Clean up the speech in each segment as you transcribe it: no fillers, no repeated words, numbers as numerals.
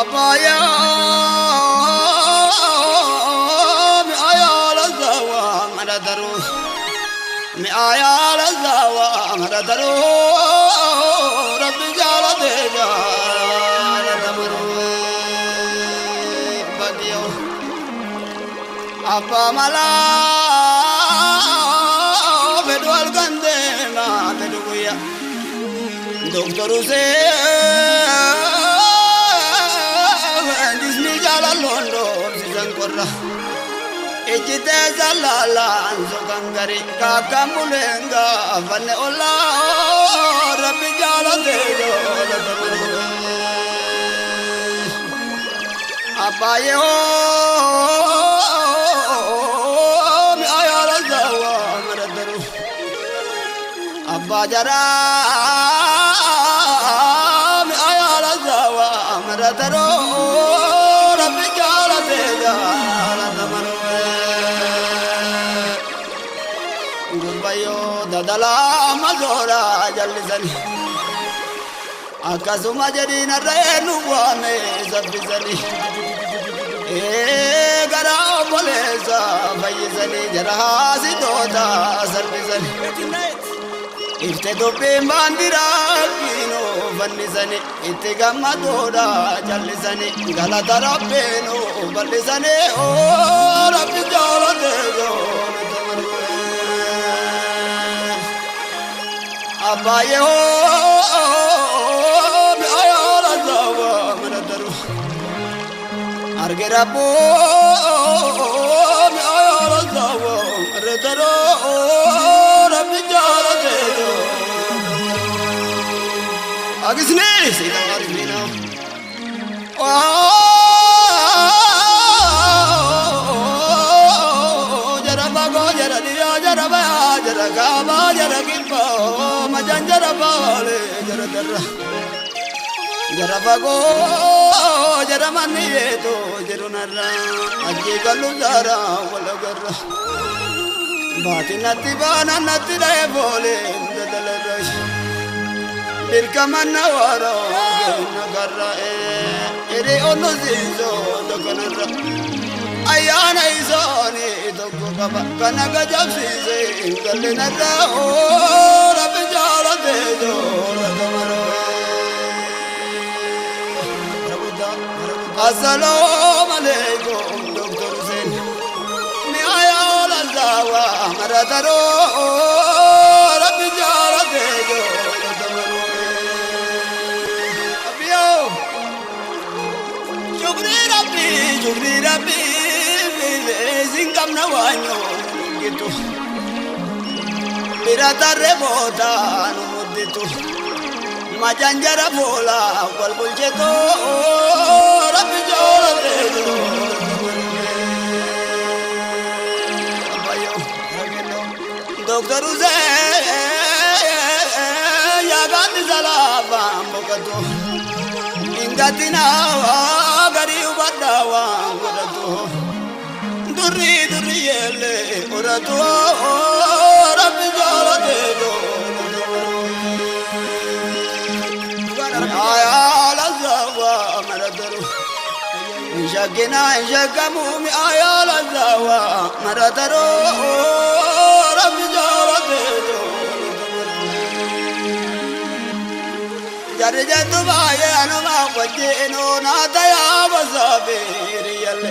Abaya mi ayala zawa maradaru mi ayala zawa maradaru rabbi jala deja radamaru badiyo apa mala bedwal gande ma beduya doktoru se londo zangkorra ejite zalala zogangari kakamulenga vanne ola rabbi jala dejo abayo mi ayala zawa maradaru abajara mi ayala zawa maradaru dadala mazora jallisani akasuma jedina reenu wane sabbisani gara bolesa fayyisani jarahasi dota sarbisani ifte dubbi bandira kino fannisani itti gammadoodha jallisani galata rabbeenu bal'isani o rabbi jaalateeyo abaye mi ayala zawa maradaru arge rabbo mi ayala zawa maradaru rabbi jaalateeyo agisne sida arifina Gama jara gilpa majan jara bale jara darra jara bago jara maniyeto jarunarra ajje galu jara wala garra baati natti bana natti de bole dadalra dirkamanna waro nagarra ere onu zizo dokanarra ayana izoni dogo baba kana gajabsize gallenarra o rabbi jala dejo radamaro assalamu alaikum doctor Hussein mi ayala zawa maradaro rabbi jala dejo radamaro abiyo jugri rabbi zingam na wanyo gitu birata rebota no mudito majanjara bola wal buljeto rabbi jala dejo abayo rageno doctor Hussein ya gandi zalaba mbokato ingatina gari ubadawa ngodato duri yele orato rabbi jala dejo ayala zawa maradaru inshagina inshagamu mi ayala zawa maradaru rabbi jala dejo jare jatu baye anuma wajeno na daya basabir yele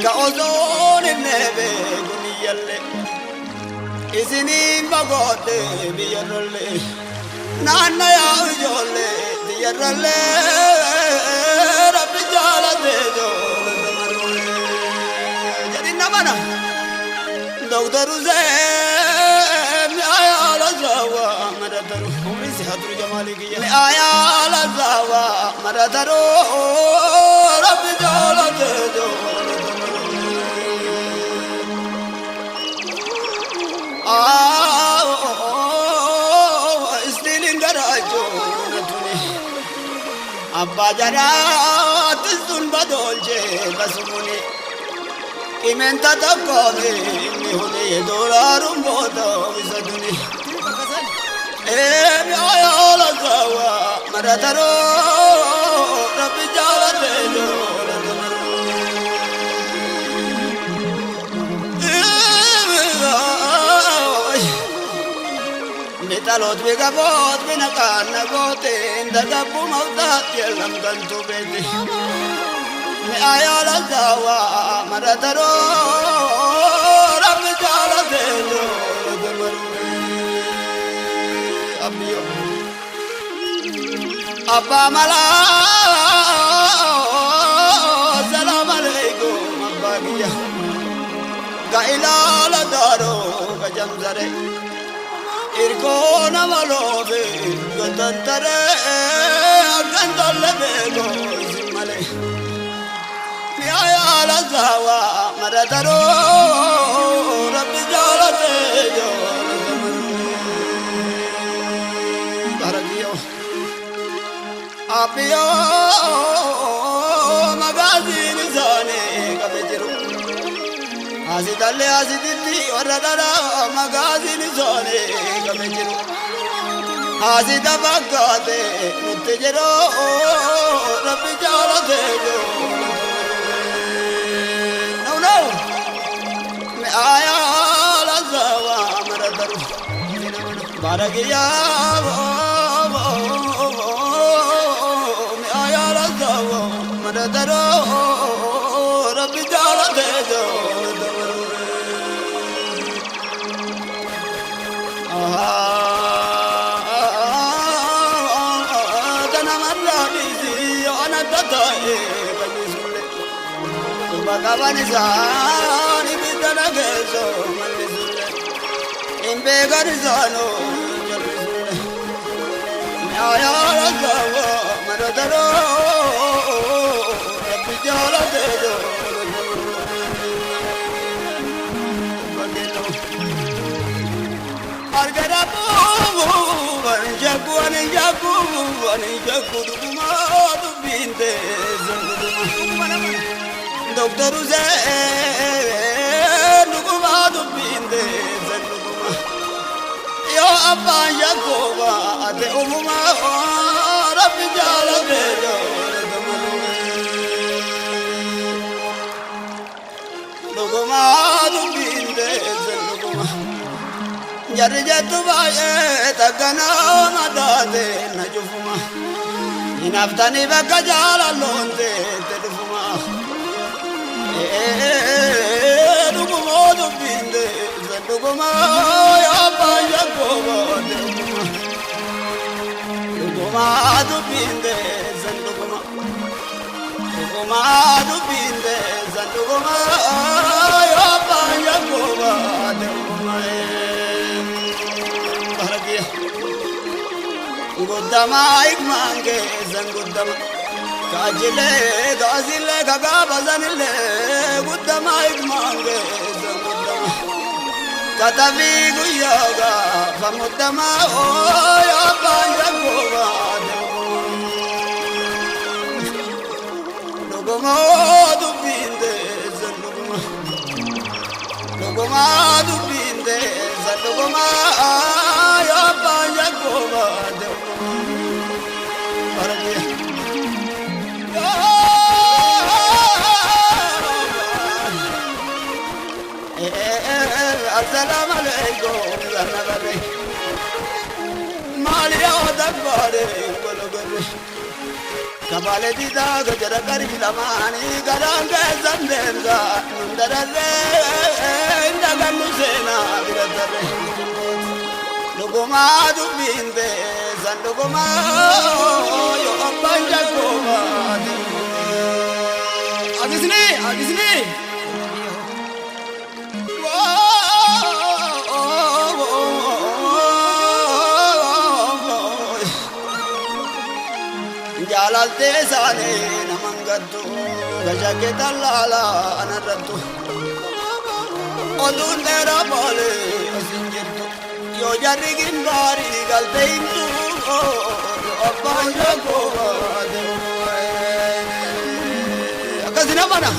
ka ozone nebe guniyalle isini magode biyarolle nana ya ujolle biyarolle rabbi jala dejo jadi namana doctor Hussein mi ayala zawa maradaru umri sihatru jamali ki mi ayala zawa maradaru rabbi jala dejo istilin garajo natuni abba jara tizun badolje basumuni imenta takone mi hone dolarum bodo visaduni mi ayala zawa maradaro rabbi jaalate Nitalot bigabot binakan nagotin dagapu mautat yelam gantu beti Me ayal zawa marataro rabbi jalate abiyo Abba mala salam alaikum abba giya ga ilala daro ga jamzare Irkona malobe gantare gantalle bego simale ya ala zawa marataro rabbi jalate jo baragiyo apiyo magazin zane kabejiru Azitalle aziditi oradara magazin zone kabejiru Azida bagate muttejero rabbi jalate jo No me aya la zawa maradaru baragiya me aya la zawa maradaru rabbi jalate jo Bagavanizani bidana gezo malizule imbe garizano malizule ayala gawa maradaro rabbi jala dejo bagelo argarabu banjaku duma tu binte zunguduma Doctor Uze, Nuguma Dubinde, Zenuguma. Yo Abba Yakoba, Ate Umuma, Rabbi Jala Bejo, Nuguma Dubinde, Zenuguma. Jarjatuba, Takana, Madade, Najufuma. Inaftani Bakajala Londe, Telufuma. Duguma dubinde, duguma ya panja koba duguma. Duguma dubinde, duguma. Duguma dubinde, duguma ya panja koba duguma. Baragiya. Gudama ikmange zangudama. Kajile, gazile, gaga bazanile, gudama ikmange, zamudama. Katavi guyaga, famudama, oya panja goga, Luguma dubinde, zaluguma. Luguma dubinde, zaluguma, oya panja goga, Baragiya. Assalamu alaikum zanabare Malia odakbare gologore Kabale dida gajara kari lamani garange zandenza nundarare ndaganu sena biradare Luguma dubinde zanduguma yo abanja goma Agisni Jalalte sane namangattu gajake talala anarrattu Odundera bole asinjittu yo jarigin bari galte intu abanja goba akazina mana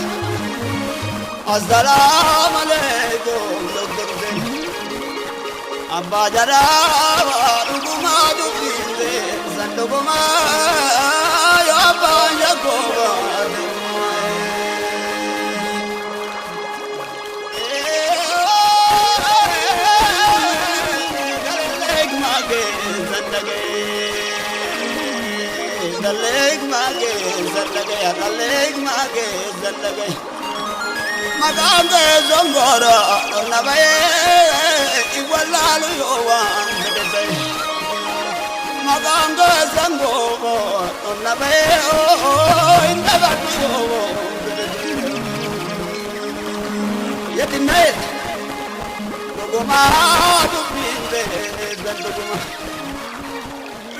Assalamu alaikum Dr. Zain Abba jara duguma dubinde zanduguma ya abba Daleg mage zallage ya daleg mage zallage magange zongora nabaye iwalalu yowa magange zangogo nabaye indabatu yowo yedinayet goma du binde zanduguma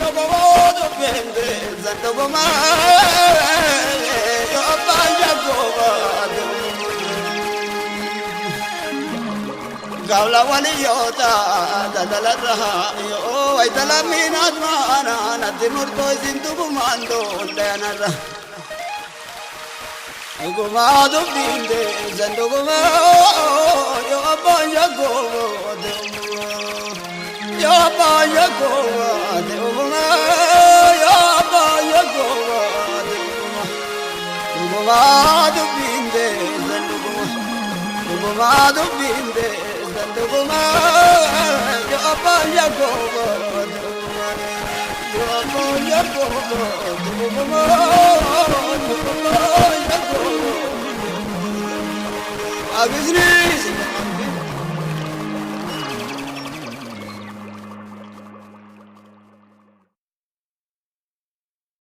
Yogodo bende zandogoma yo banja goba gawla wali yota dadalata yo ay talaminat mana nadimurto zindugumando leanara Gomado binde zandogoma yo banja goba Yaba yagowa deuma yaba yagowa deuma Gomado binde zanduguma Gomado binde zanduguma yaba yagowa deuma yaba yagowa deuma yaba yagowa Agizris